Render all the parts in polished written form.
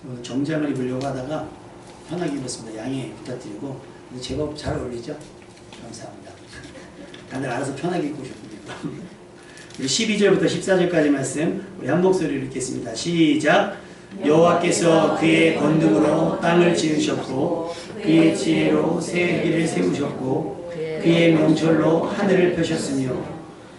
오늘 정장을 입으려고 하다가 편하게 입었습니다. 양해 부탁드리고. 제법 잘 어울리죠? 감사합니다. 다들 알아서 편하게 입고 오셨군요. 우리 12절부터 14절까지 말씀 우리 한 목소리로 읽겠습니다. 시작. 여호와께서 그의 권능으로 땅을 지으셨고 그의 지혜로 새 길을 세우셨고 그의 명철로 하늘을 펴셨으며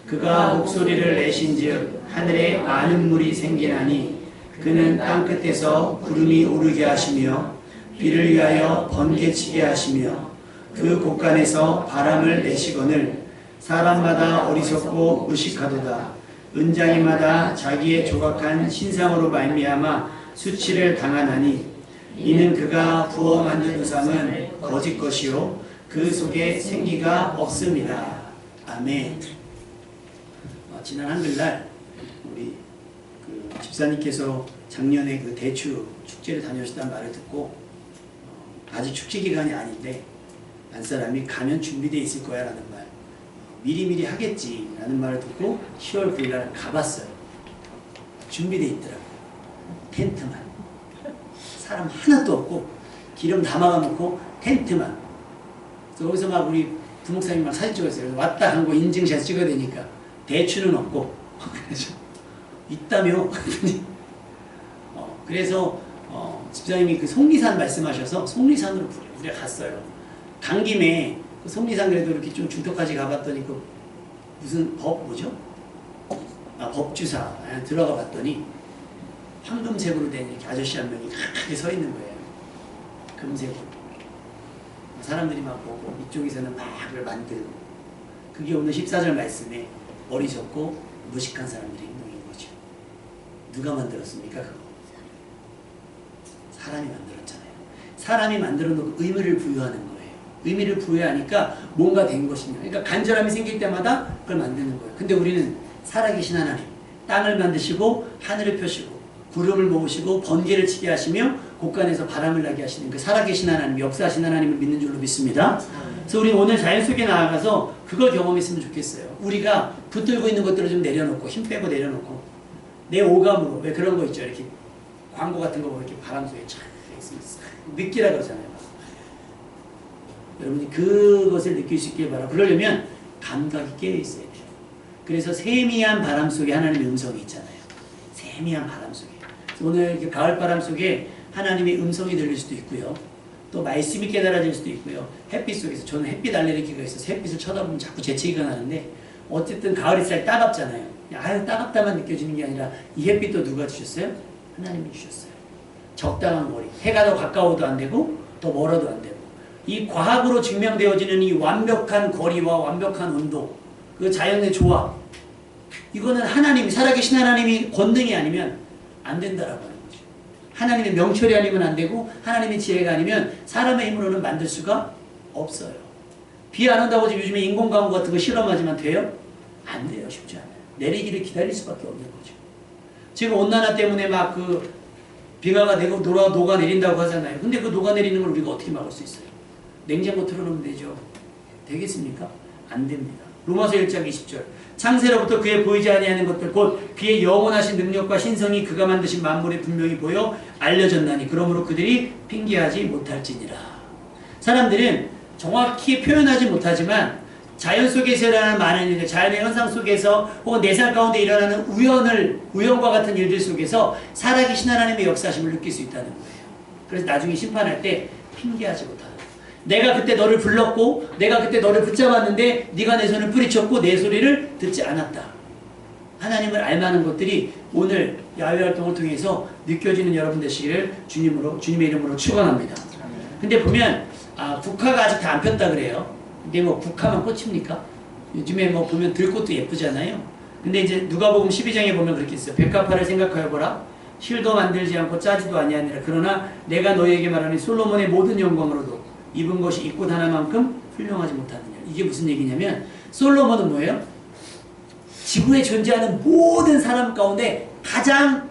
그가 목소리를 내신즉 하늘에 많은 물이 생기나니 그는 땅끝에서 구름이 오르게 하시며 비를 위하여 번개치게 하시며 그 곳간에서 바람을 내시거늘 사람마다 어리석고 무식하도다. 은장이마다 자기의 조각한 신상으로 말미암아 수치를 당하나니 이는 그가 부어 만든 우상은 거짓 것이요 그 속에 생기가 없습니다. 아멘. 지난 한글날 우리 그 집사님께서 작년에 그 대추 축제를 다녀오셨다는 말을 듣고 아직 축제 기간이 아닌데 한 사람이 가면 준비되어 있을 거야 라는 말, 미리미리 하겠지 라는 말을 듣고 10월 9일날 가봤어요. 준비되어 있더라고요. 텐트만, 사람 하나도 없고 기름 담아놓고 텐트만. 그래서 거기서 막 우리 부목사님 막 사진 찍었어요. 왔다 한 거 인증샷 찍어야 되니까 대추는 없고 그래서 있다며. 그래서 집사님이 그 속리산 말씀하셔서 속리산으로 우리가 갔어요. 간 김에 그 속리산 그래도 이렇게 좀 중턱까지 가봤더니 그 무슨 뭐죠? 법주사 들어가 봤더니 황금색으로 된 이렇게 아저씨 한 명이 크게 서 있는 거예요. 금색으로. 사람들이 막 보고 이쪽에서는 막 그걸 만들고. 그게 오늘 14절 말씀에 어리석고 무식한 사람들의 행동인 거죠. 누가 만들었습니까? 그거. 사람이 만들었잖아요. 사람이 만들어 놓고 의미를 부여하는 거예요. 의미를 부여하니까 뭔가 된 것이냐. 그러니까 간절함이 생길 때마다 그걸 만드는 거예요. 근데 우리는 살아계신 하나님, 땅을 만드시고 하늘을 펴시고 구름을 모으시고 번개를 치게 하시며 곳간에서 바람을 나게 하시는 그 살아계신 하나님, 역사하신 하나님을 믿는 줄로 믿습니다. 그래서 우리 오늘 자연 속에 나아가서 그걸 경험했으면 좋겠어요. 우리가 붙들고 있는 것들을 좀 내려놓고 힘 빼고 내려놓고 내 오감으로, 왜 그런 거 있죠. 이렇게 광고 같은 거 보면 이렇게 바람 속에 촥 느끼라 그러잖아요. 여러분이 그것을 느낄 수 있길 바라. 그러려면 감각이 깨어 있어야 돼요. 그래서 세미한 바람 속에 하나님의 음성이 있잖아요. 세미한 바람 속에. 오늘 이렇게 가을 바람 속에 하나님의 음성이 들릴 수도 있고요. 또 말씀이 깨달아질 수도 있고요. 햇빛 속에서, 저는 햇빛 알레르기가 있어서 햇빛을 쳐다보면 자꾸 재채기가 나는데 어쨌든 가을 햇살 따갑잖아요. 아유 따갑다만 느껴지는 게 아니라 이 햇빛도 누가 주셨어요? 하나님이 주셨어요. 적당한 거리. 해가 더 가까워도 안 되고 더 멀어도 안 되고. 이 과학으로 증명되어지는 이 완벽한 거리와 완벽한 온도, 그 자연의 조화, 이거는 하나님이, 살아계신 하나님이 권능이 아니면 안 된다라고 하는 거죠. 하나님의 명철이 아니면 안 되고 하나님의 지혜가 아니면 사람의 힘으로는 만들 수가 없어요. 비 안 온다고 지금 요즘에 인공광고 같은 거 실험하지만 돼요? 안 돼요. 쉽지 않아요. 내리기를 기다릴 수밖에 없는 거죠. 지금 온난화 때문에 막 그 비가 내고 녹아내린다고 하잖아요. 근데 그 녹아내리는 걸 우리가 어떻게 막을 수 있어요? 냉장고 틀어놓으면 되죠. 되겠습니까? 안 됩니다. 로마서 1장 20절. 창세로부터 그의 보이지 아니하는 것들 곧 그의 영원하신 능력과 신성이 그가 만드신 만물에 분명히 보여 알려졌나니 그러므로 그들이 핑계하지 못할지니라. 사람들은 정확히 표현하지 못하지만 자연 속에서 일어나는 많은 일들, 자연의 현상 속에서 혹은 내 삶 가운데 일어나는 우연과 같은 일들 속에서 살아계신 하나님의 역사심을 느낄 수 있다는 거예요. 그래서 나중에 심판할 때 핑계하지 못하는 거예요. 내가 그때 너를 불렀고 내가 그때 너를 붙잡았는데 네가 내 손을 뿌리쳤고 내 소리를 듣지 않았다. 하나님을 알만한 것들이 오늘 야외 활동을 통해서 느껴지는 여러분 되시기를 주님의 이름으로 축원합니다. 근데 보면 국화가 아직 다 안 폈다 그래요. 근데 뭐 국화만 꽃입니까? 요즘에 뭐 보면 들꽃도 예쁘잖아요. 근데 이제 누가복음 12장에 보면 그렇게 있어요. 백합화를 생각하여 보라. 실도 만들지 않고 짜지도 아니하니라. 그러나 내가 너희에게 말하니 솔로몬의 모든 영광으로도 입은 것이 이 꽃 하나만큼 훌륭하지 못하느냐. 이게 무슨 얘기냐면 솔로몬은 뭐예요? 지구에 존재하는 모든 사람 가운데 가장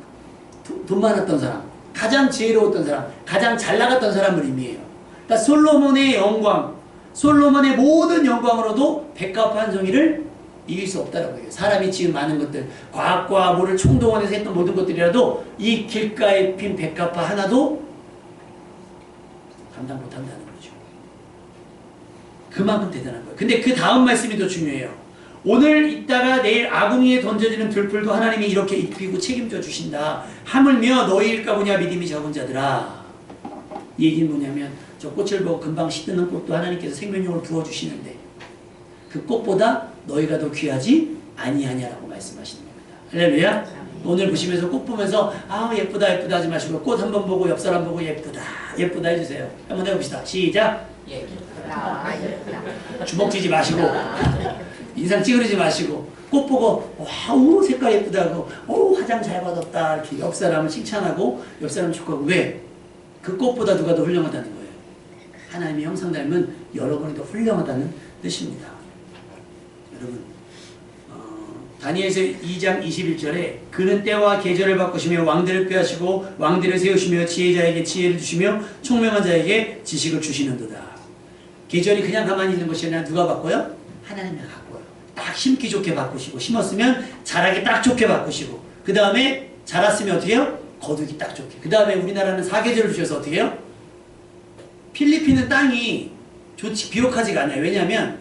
돈 많았던 사람, 가장 지혜로웠던 사람, 가장 잘 나갔던 사람을 의미해요. 그러니까 솔로몬의 영광, 솔로몬의 모든 영광으로도 백합 한 송이를 이길 수 없다라고 해요. 사람이 지은 많은 것들, 과학과 뭐를 총동원해서 했던 모든 것들이라도 이 길가에 핀 백합화 하나도 감당 못한다는 거죠. 그만큼 대단한 거예요. 근데 그 다음 말씀이 더 중요해요. 오늘 있다가 내일 아궁이에 던져지는 들풀도 하나님이 이렇게 입히고 책임져 주신다. 하물며 너희일까 보냐 믿음이 적은 자들아. 이 얘기는 뭐냐면 저 꽃을 보고 금방 시드는 꽃도 하나님께서 생명력을 부어주시는데 그 꽃보다 너희가 더 귀하지 아니하냐라고 말씀하시는 겁니다. 할렐루야. 오늘 보시면서 꽃 보면서 아 예쁘다 예쁘다 하지 마시고 꽃 한번 보고 옆 사람 보고 예쁘다 예쁘다 해주세요. 한번 해봅시다. 시작. 예쁘다 예쁘다. 주먹 쥐지 마시고 인상 찌그러지 마시고 꽃 보고 와우 색깔 예쁘다 하고 오 화장 잘 받았다 이렇게 옆 사람을 칭찬하고 옆 사람 축하하고 왜? 그 꽃보다 누가 더 훌륭하다는 거예요. 하나님의 형상 닮은 여러분이 더 훌륭하다는 뜻입니다. 여러분 다니엘서 2장 21절에 그는 때와 계절을 바꾸시며 왕들을 꾀하시고 왕들을 세우시며 지혜자에게 지혜를 주시며 총명한 자에게 지식을 주시는도다. 계절이 그냥 가만히 있는 것이 아니라 누가 바꿔요? 하나님이 바꿔요. 딱 심기 좋게 바꾸시고 심었으면 자라기 딱 좋게 바꾸시고 그 다음에 자랐으면 어떻게 해요? 거두기 딱 좋게. 그 다음에 우리나라는 사계절을 주셔서 어떻게 해요? 필리핀은 땅이 좋지 비옥하지가 않아요. 왜냐하면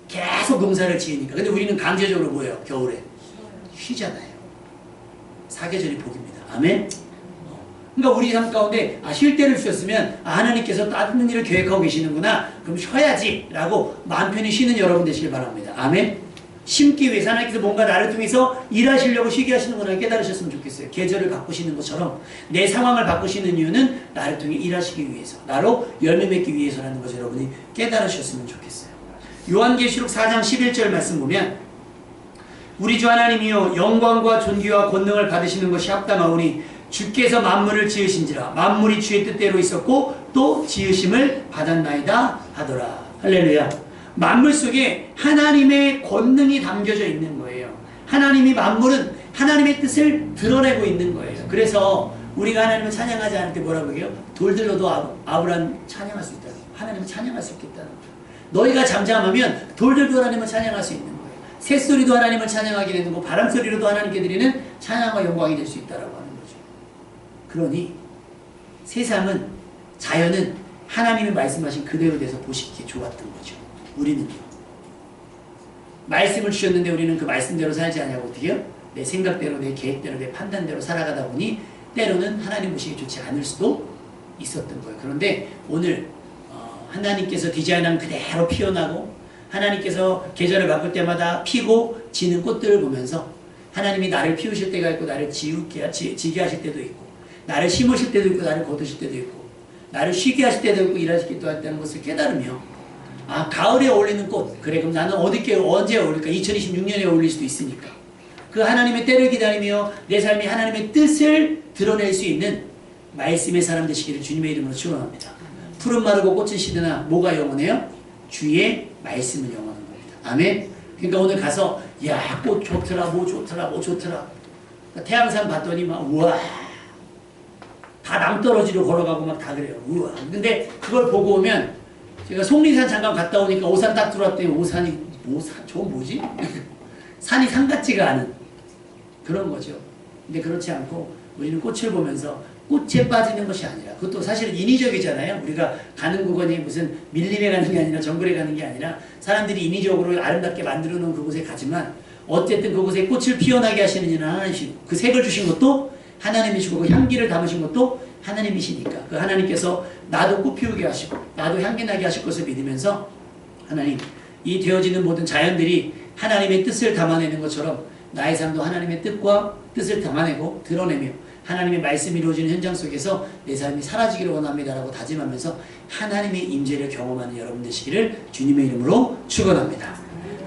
계속 농사를 지으니까. 근데 우리는 강제적으로 뭐예요? 겨울에 쉬잖아요. 사계절이 복입니다. 아멘. 그러니까 우리 삶 가운데 쉴 때를 주셨으면 하나님께서 다른 일을 계획하고 계시는구나. 그럼 쉬어야지 라고 마음 편히 쉬는 여러분 되시길 바랍니다. 아멘. 심기 위해서 하나님께서 뭔가 나를 통해서 일하시려고 쉬게 하시는구나 깨달으셨으면 좋겠어요. 계절을 바꾸시는 것처럼 내 상황을 바꾸시는 이유는 나를 통해 일하시기 위해서 나로 열매 맺기 위해서라는 것을 여러분이 깨달으셨으면 좋겠어요. 요한계시록 4장 11절 말씀 보면 우리 주 하나님이여 영광과 존귀와 권능을 받으시는 것이 합당하오니 주께서 만물을 지으신지라 만물이 주의 뜻대로 있었고 또 지으심을 받았나이다 하더라. 할렐루야. 만물 속에 하나님의 권능이 담겨져 있는 거예요. 하나님이 만물은 하나님의 뜻을 드러내고 있는 거예요. 그래서 우리가 하나님을 찬양하지 않을 때 뭐라고 해요? 돌들로도 아브라함 찬양할 수 있다고. 하나님을 찬양할 수 있겠다는 거예요. 너희가 잠잠하면 돌들도 하나님을 찬양할 수 있는 거예요. 새소리도 하나님을 찬양하게 되는 거, 바람소리로도 하나님께 드리는 찬양과 영광이 될 수 있다라고 하는 거죠. 그러니 세상은, 자연은 하나님이 말씀하신 그대로 돼서 보시기에 좋았던 거죠. 우리는요. 말씀을 주셨는데 우리는 그 말씀대로 살지 않냐고 어떻게 해요? 내 생각대로, 내 계획대로, 내 판단대로 살아가다 보니 때로는 하나님 보시기 좋지 않을 수도 있었던 거예요. 그런데 오늘 하나님께서 디자인한 그대로 피어나고 하나님께서 계절을 바꿀 때마다 피고 지는 꽃들을 보면서 하나님이 나를 피우실 때가 있고 나를 지게 하실 때도 있고 나를 심으실 때도 있고 나를 거두실 때도 있고 나를 쉬게 하실 때도 있고 일하실 때도 있다는 것을 깨달으며 가을에 어울리는 꽃 그래 그럼 나는 언제 어울릴까? 2026년에 어울릴 수도 있으니까 그 하나님의 때를 기다리며 내 삶이 하나님의 뜻을 드러낼 수 있는 말씀의 사람 되시기를 주님의 이름으로 축원합니다. 푸른 마르고 꽃은 시드나 뭐가 영원해요? 주의 말씀은 영원한 겁니다. 아멘. 그러니까 오늘 가서 야 꽃 좋더라 뭐 좋더라 뭐 좋더라 태양산 봤더니 막 우와 다 낭떠러지로 걸어가고 막 다 그래요. 우와. 근데 그걸 보고 오면 제가 속리산 잠깐 갔다 오니까 오산 딱 들어왔더니 오산 저건 뭐지? 산이 산 같지가 않은 그런 거죠. 근데 그렇지 않고 우리는 꽃을 보면서 꽃에 빠지는 것이 아니라 그것도 사실은 인위적이잖아요. 우리가 가는 구간이 무슨 밀림에 가는 게 아니라 정글에 가는 게 아니라 사람들이 인위적으로 아름답게 만들어 놓은 그곳에 가지만 어쨌든 그곳에 꽃을 피어나게 하시는 이는 하나님이시고 그 색을 주신 것도 하나님이시고 그 향기를 담으신 것도 하나님이시니까 그 하나님께서 나도 꽃 피우게 하시고 나도 향기 나게 하실 것을 믿으면서 하나님 이 되어지는 모든 자연들이 하나님의 뜻을 담아내는 것처럼 나의 삶도 하나님의 뜻과 뜻을 담아내고 드러내며 하나님의 말씀이 이루어지는 현장 속에서 내 삶이 사라지기를 원합니다라고 다짐하면서 하나님의 임재를 경험하는 여러분 되시기를 주님의 이름으로 축원합니다.